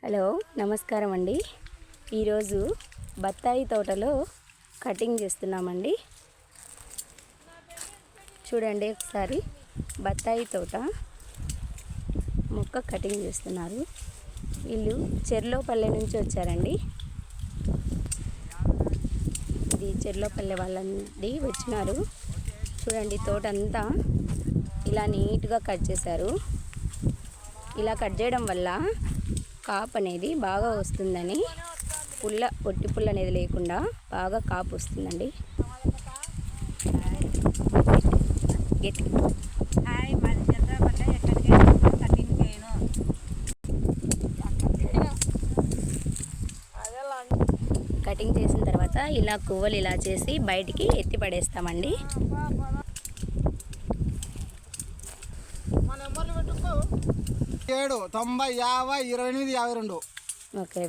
Hello నమస్కారం అండి. ఈరోజు బత్తాయి తోటలో కటింగ్ చేస్తున్నామండి. చూడండి ఒకసారి బత్తాయి తోట మొక్క కటింగ్ చేస్తున్నారు. వీళ్ళు చెర్లోపల్లె నుంచి వచ్చారండి. ఇది చెర్లోపల్లె వాళ్ళండి వచ్చినారు. చూడండి తోట అంతా ఇలా నీట్గా కట్ చేశారు. ఇలా కట్ చేయడం వల్ల కాపు అనేది బాగా వస్తుందని, పొట్టి పుల్ల అనేది లేకుండా బాగా కాపు వస్తుందండి. కటింగ్ చేసిన తర్వాత ఇలా కువ్వలు ఇలా చేసి బయటికి ఎత్తి పడేస్తామండి. 7 90 50 28 52. ఓకే.